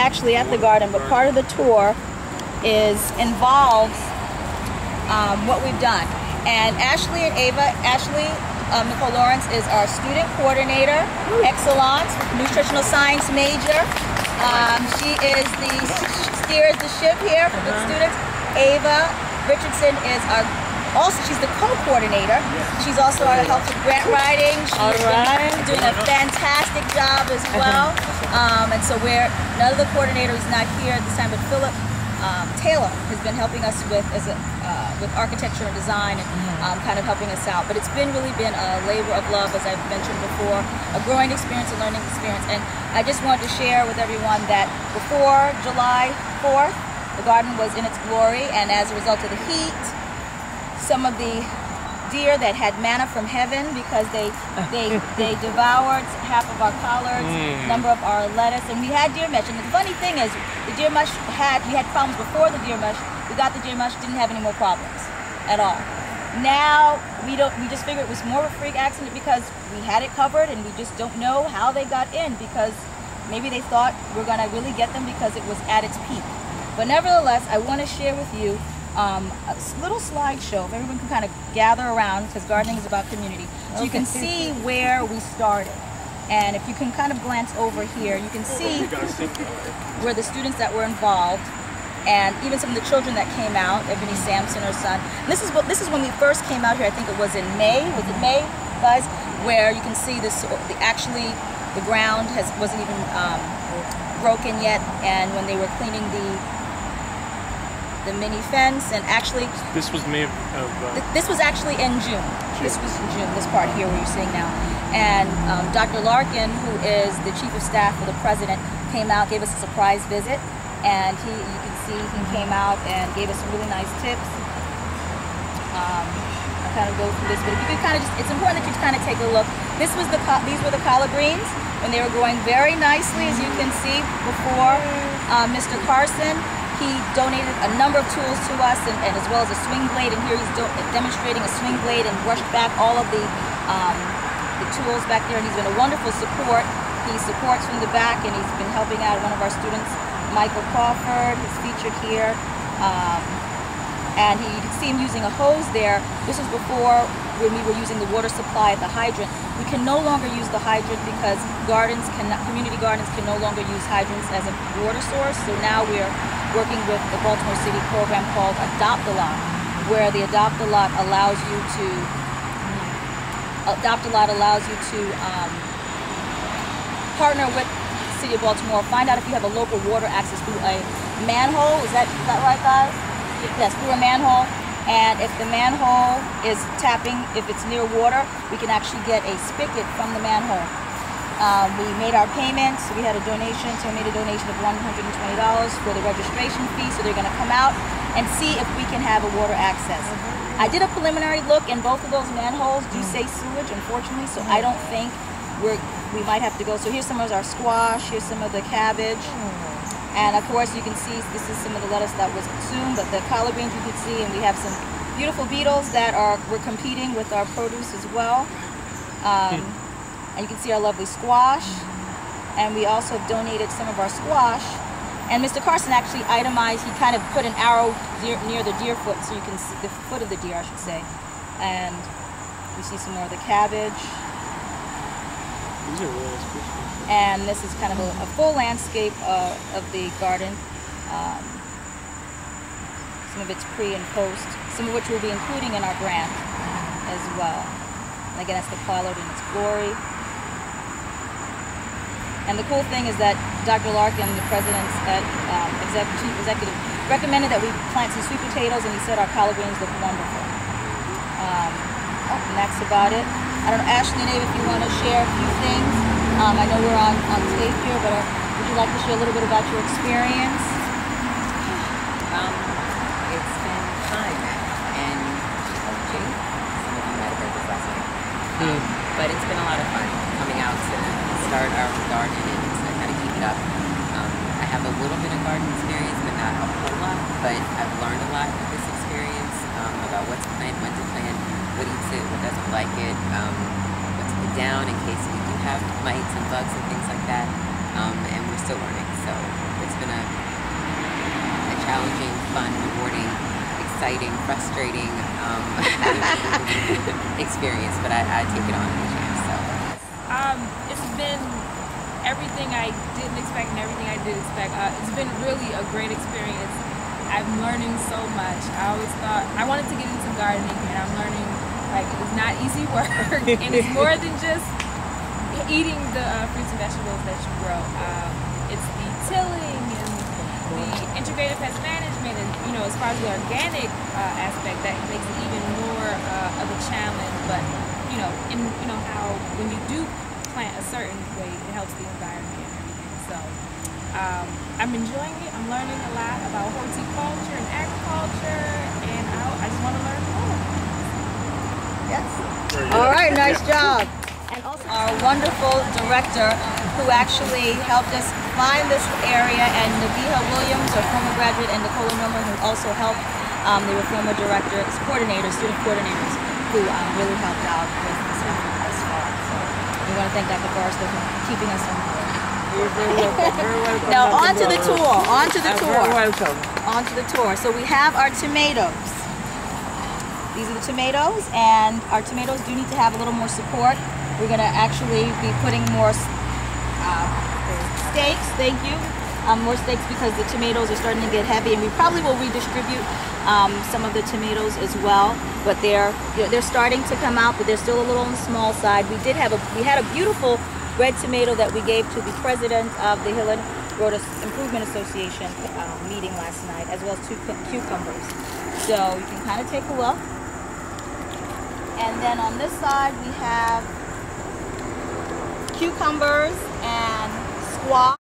actually at the garden, but part of the tour involves what we've done. And Ashley and Ava, Nicole Lawrence is our student coordinator, excellence, nutritional science major. She steers the ship here for the students. Ava Richardson is she's the co-coordinator. She's also our help with grant writing. She's doing a fantastic job as well. And so none of the coordinators not here at this time, but Philip Taylor has been helping us with architecture and design and kind of helping us out. But it's really been a labor of love, as I've mentioned before, a growing experience, a learning experience. And I just wanted to share with everyone that before July 4th, the garden was in its glory, and as a result of the heat, some of the deer that had manna from heaven, because they devoured half of our collards, a number of our lettuce, and we had deer mush. And the funny thing is, the deer mush we had problems before the deer mush. We got the deer mush, didn't have any more problems at all. Now we just figured it was more of a freak accident because we had it covered, and we just don't know how they got in, because maybe they thought we're gonna really get them because it was at its peak. But nevertheless, I want to share with you a little slideshow if everyone can kind of gather around, because gardening is about community. So you can see where we started. And if you can kind of glance over here, you can see where the students that were involved, and even some of the children that came out, Ebony Sampson, her son. And this is when we first came out here. I think it was in May. Was it May, guys? Where you can see this. Actually, the ground wasn't even broken yet, and when they were cleaning the mini fence, and actually this was May of this was actually in June. This was in June, this part here where you're seeing now. And Dr. Larkin, who is the chief of staff for the president, came out, gave us a surprise visit, and you can see he came out and gave us some really nice tips. I'll kind of go through this, but if you could kind of it's important that you kind of take a look. These were the collard greens when they were growing very nicely, as you can see before. Mr. Carson, he donated a number of tools to us, and as well as a swing blade. And here he's demonstrating a swing blade and brushed back all of the tools back there. And he's been a wonderful support. He supports from the back, and he's been helping out one of our students, Michael Crawford, who's featured here. And you can see him using a hose there. This was before, when we were using the water supply at the hydrant. We can no longer use the hydrant because community gardens can no longer use hydrants as a water source. So now we're working with the Baltimore City program called Adopt-A-Lot, where the Adopt-A-Lot allows you to partner with the City of Baltimore, find out if you have a local water access through a manhole. Is that right, guys? Yes, through a manhole. And if the manhole is tapping, if it's near water, we can actually get a spigot from the manhole. We made our payments. We had a donation, so we made a donation of $120 for the registration fee. So they're going to come out and see if we can have a water access. I did a preliminary look, and both of those manholes do say sewage, unfortunately. So I don't think we might have to go. So here's some of our squash. Here's some of the cabbage. And of course, you can see this is some of the lettuce that was consumed, but the collard greens you can see, and we have some beautiful beetles that we're competing with our produce as well. And you can see our lovely squash, and we also have donated some of our squash. And Mr. Carson actually itemized, he kind of put an arrow near the deer foot, so you can see the foot of the deer, I should say. And you see some more of the cabbage. These are really nice. And this is kind of a full landscape of the garden. Some of it's pre and post, some of which we'll be including in our grant as well. And again, that's the collard in its glory. And the cool thing is that Dr. Larkin, the president's chief executive, recommended that we plant some sweet potatoes, and he said our collard greens look wonderful. And that's about it. I don't know, Ashley and Ava, if you want to share a few things. I know we're on tape here, but would you like to share a little bit about your experience? It's been fun, and challenging. Some of you might have heard this last night. But it's been a lot of fun coming out to start our garden and to kind of keep it up. I have a little bit of garden experience, but not a whole lot. But I've learned a lot with this experience about what to plant, when to plant, what eats it, what doesn't like it, what to put down in case we do have mites and bugs and things like that. And we're still learning, so it's been challenging, fun, rewarding, exciting, frustrating experience, but I take it on each year. So it's been everything I didn't expect and everything I did expect. It's been really a great experience. I'm learning so much. I always thought I wanted to get into gardening, and I'm learning like it's not easy work, and it's more than just eating the fruits and vegetables that you grow. It's the tilling and the integrated pest management, and as far as the organic aspect, that makes it even more of a challenge. But how when you do plant a certain way, it helps the environment and everything. So I'm enjoying it. I'm learning a lot about horticulture and agriculture, and I just want to learn more. Yes. All right, nice job. And also our wonderful director who actually helped us find this area, and Nabiha Williams, our former graduate, and Nicola Norman, who also helped. They were former directors, coordinators, student coordinators, who really helped out with this effort thus far. So we want to thank Dr. Forrester for keeping us on board. You're very welcome. Very welcome. Now Dr. on to the Doris. tour. On to the tour. Very welcome. On to the tour. So we have our tomatoes. These are the tomatoes, and our tomatoes do need to have a little more support. We're going to actually be putting more steaks. Thank you. More steaks because the tomatoes are starting to get heavy, and we probably will redistribute some of the tomatoes as well. But they're starting to come out, but they're still a little on the small side. We had a beautiful red tomato that we gave to the president of the Hill and Road Improvement Association meeting last night, as well as 2 cucumbers. So you can kind of take a look. And then on this side we have cucumbers and squash.